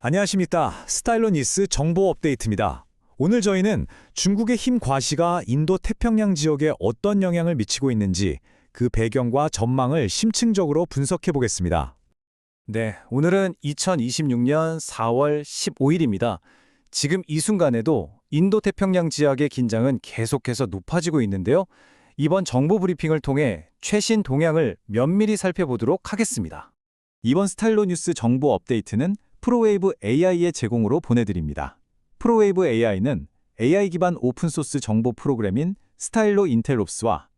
안녕하십니까. 스타일러 뉴스 정보 업데이트입니다. 오늘 저희는 중국의 힘 과시가 인도 태평양 지역에 어떤 영향을 미치고 있는지 그 배경과 전망을 심층적으로 분석해 보겠습니다. 네, 오늘은 2026년 4월 15일입니다. 지금 이 순간에도 인도 태평양 지역의 긴장은 계속해서 높아지고 있는데요. 이번 정보 브리핑을 통해 최신 동향을 면밀히 살펴보도록 하겠습니다. 이번 스타일러 뉴스 정보 업데이트는 프로웨이브 AI의 제공으로 보내드립니다. 프로웨이브 AI는 AI 기반 오픈소스 정보 프로그램인 스타일러 인텔롭스와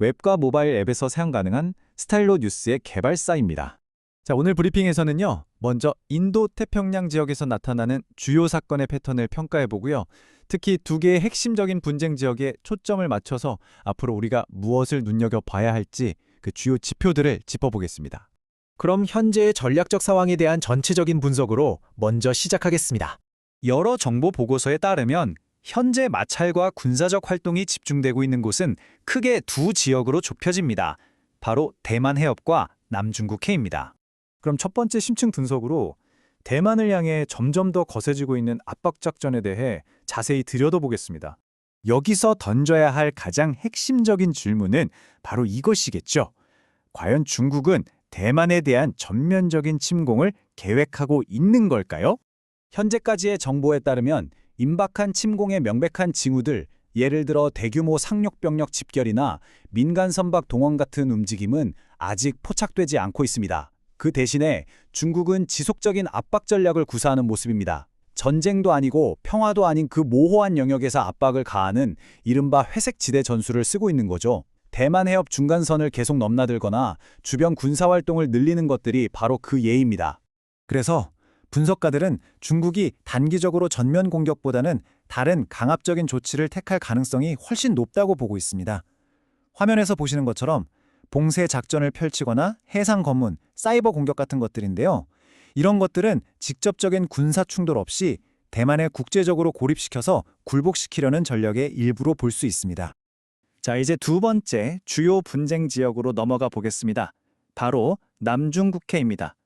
웹과 모바일 앱에서 사용 가능한 스타일러 뉴스의 개발사입니다. 자, 오늘 브리핑에서는요, 먼저 인도 태평양 지역에서 나타나는 주요 사건의 패턴을 평가해 보고요. 특히 두 개의 핵심적인 분쟁 지역에 초점을 맞춰서 앞으로 우리가 무엇을 눈여겨봐야 할지 그 주요 지표들을 짚어보겠습니다. 그럼 현재의 전략적 상황에 대한 전체적인 분석으로 먼저 시작하겠습니다. 여러 정보 보고서에 따르면 현재 마찰과 군사적 활동이 집중되고 있는 곳은 크게 두 지역으로 좁혀집니다. 바로 대만 해협과 남중국 해입니다. 그럼 첫 번째 심층 분석으로 대만을 향해 점점 더 거세지고 있는 압박 작전에 대해 자세히 들여다보겠습니다. 여기서 던져야 할 가장 핵심적인 질문은 바로 이것이겠죠. 과연 중국은 대만에 대한 전면적인 침공을 계획하고 있는 걸까요? 현재까지의 정보에 따르면 임박한 침공의 명백한 징후들, 예를 들어 대규모 상륙병력 집결이나 민간 선박 동원 같은 움직임은 아직 포착되지 않고 있습니다. 그 대신에 중국은 지속적인 압박 전략을 구사하는 모습입니다. 전쟁도 아니고 평화도 아닌 그 모호한 영역에서 압박을 가하는 이른바 회색지대 전술을 쓰고 있는 거죠. 대만 해협 중간선을 계속 넘나들거나 주변 군사활동을 늘리는 것들이 바로 그 예입니다. 그래서 분석가들은 중국이 단기적으로 전면 공격보다는 다른 강압적인 조치를 택할 가능성이 훨씬 높다고 보고 있습니다. 화면에서 보시는 것처럼 봉쇄 작전을 펼치거나 해상 검문, 사이버 공격 같은 것들인데요. 이런 것들은 직접적인 군사 충돌 없이 대만을 국제적으로 고립시켜서 굴복시키려는 전략의 일부로 볼 수 있습니다. 자, 이제 두 번째 주요 분쟁 지역으로 넘어가 보겠습니다. 바로 남중국해입니다.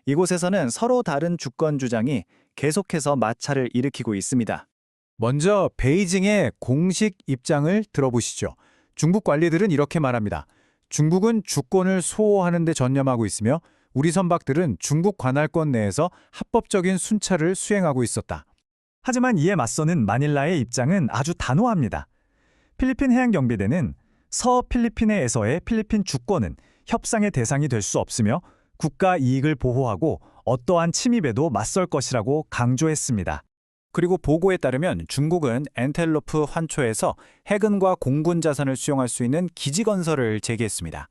이곳에서는 서로 다른 주권 주장이 계속해서 마찰을 일으키고 있습니다. 먼저 베이징의 공식 입장을 들어보시죠. 중국 관리들은 이렇게 말합니다. 중국은 주권을 수호하는 데 전념하고 있으며 우리 선박들은 중국 관할권 내에서 합법적인 순찰을 수행하고 있었다. 하지만 이에 맞서는 마닐라의 입장은 아주 단호합니다. 필리핀 해양경비대는 서필리핀해에서의 필리핀 주권은 협상의 대상이 될 수 없으며 국가 이익을 보호하고 어떠한 침입에도 맞설 것이라고 강조했습니다. 그리고 보고에 따르면 중국은 엔텔로프 환초에서 해군과 공군 자산을 수용할 수 있는 기지 건설을 제기했습니다.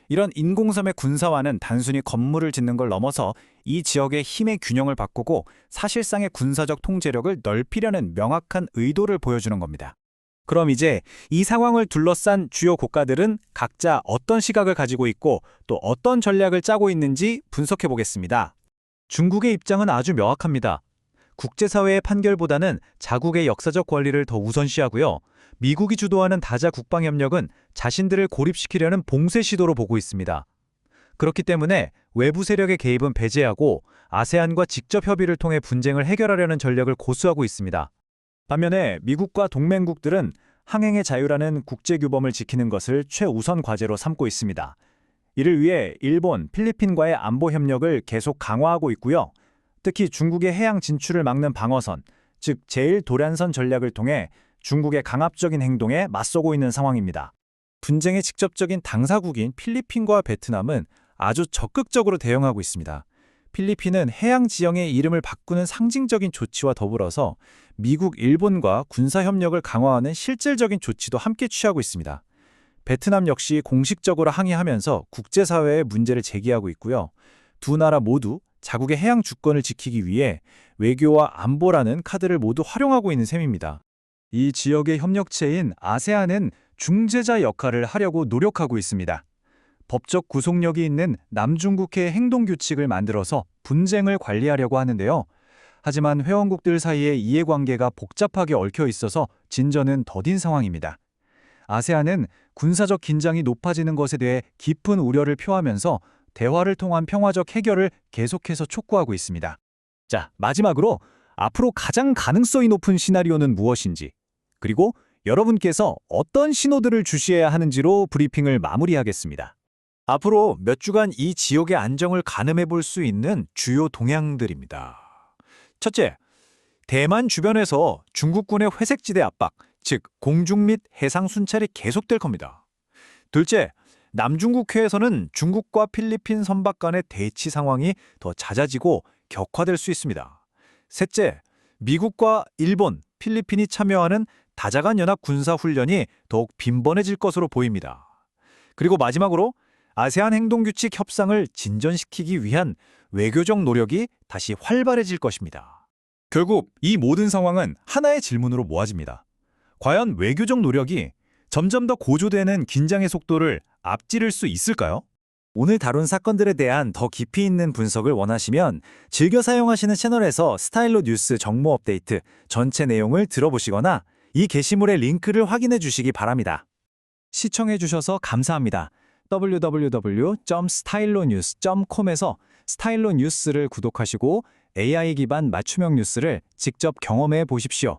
이런 인공섬의 군사화는 단순히 건물을 짓는 걸 넘어서 이 지역의 힘의 균형을 바꾸고 사실상의 군사적 통제력을 넓히려는 명확한 의도를 보여주는 겁니다. 그럼 이제 이 상황을 둘러싼 주요 국가들은 각자 어떤 시각을 가지고 있고 또 어떤 전략을 짜고 있는지 분석해 보겠습니다. 중국의 입장은 아주 명확합니다. 국제사회의 판결보다는 자국의 역사적 권리를 더 우선시하고요. 미국이 주도하는 다자 국방협력은 자신들을 고립시키려는 봉쇄 시도로 보고 있습니다. 그렇기 때문에 외부 세력의 개입은 배제하고 아세안과 직접 협의를 통해 분쟁을 해결하려는 전략을 고수하고 있습니다. 반면에 미국과 동맹국들은 항행의 자유라는 국제규범을 지키는 것을 최우선 과제로 삼고 있습니다. 이를 위해 일본, 필리핀과의 안보 협력을 계속 강화하고 있고요. 특히 중국의 해양 진출을 막는 방어선, 즉 제1도란선 전략을 통해 중국의 강압적인 행동에 맞서고 있는 상황입니다. 분쟁의 직접적인 당사국인 필리핀과 베트남은 아주 적극적으로 대응하고 있습니다. 필리핀은 해양 지형의 이름을 바꾸는 상징적인 조치와 더불어서 미국, 일본과 군사협력을 강화하는 실질적인 조치도 함께 취하고 있습니다. 베트남 역시 공식적으로 항의하면서 국제사회에 문제를 제기하고 있고요. 두 나라 모두 자국의 해양 주권을 지키기 위해 외교와 안보라는 카드를 모두 활용하고 있는 셈입니다. 이 지역의 협력체인 아세안은 중재자 역할을 하려고 노력하고 있습니다. 법적 구속력이 있는 남중국해 행동규칙을 만들어서 분쟁을 관리하려고 하는데요. 하지만 회원국들 사이의 이해관계가 복잡하게 얽혀 있어서 진전은 더딘 상황입니다. 아세안은 군사적 긴장이 높아지는 것에 대해 깊은 우려를 표하면서 대화를 통한 평화적 해결을 계속해서 촉구하고 있습니다. 자, 마지막으로 앞으로 가장 가능성이 높은 시나리오는 무엇인지, 그리고 여러분께서 어떤 신호들을 주시해야 하는지로 브리핑을 마무리하겠습니다. 앞으로 몇 주간 이 지역의 안정을 가늠해 볼 수 있는 주요 동향들입니다. 첫째, 대만 주변에서 중국군의 회색지대 압박, 즉 공중 및 해상 순찰이 계속될 겁니다. 둘째, 남중국해에서는 중국과 필리핀 선박 간의 대치 상황이 더 잦아지고 격화될 수 있습니다. 셋째, 미국과 일본, 필리핀이 참여하는 다자간 연합 군사 훈련이 더욱 빈번해질 것으로 보입니다. 그리고 마지막으로 아세안 행동규칙 협상을 진전시키기 위한 외교적 노력이 다시 활발해질 것입니다. 결국 이 모든 상황은 하나의 질문으로 모아집니다. 과연 외교적 노력이 점점 더 고조되는 긴장의 속도를 앞지를 수 있을까요? 오늘 다룬 사건들에 대한 더 깊이 있는 분석을 원하시면 즐겨 사용하시는 채널에서 스타일로 뉴스 정보 업데이트 전체 내용을 들어보시거나 이 게시물의 링크를 확인해 주시기 바랍니다. 시청해 주셔서 감사합니다. www.stylonews.com에서 스타일로 뉴스를 구독하시고 AI 기반 맞춤형 뉴스를 직접 경험해 보십시오.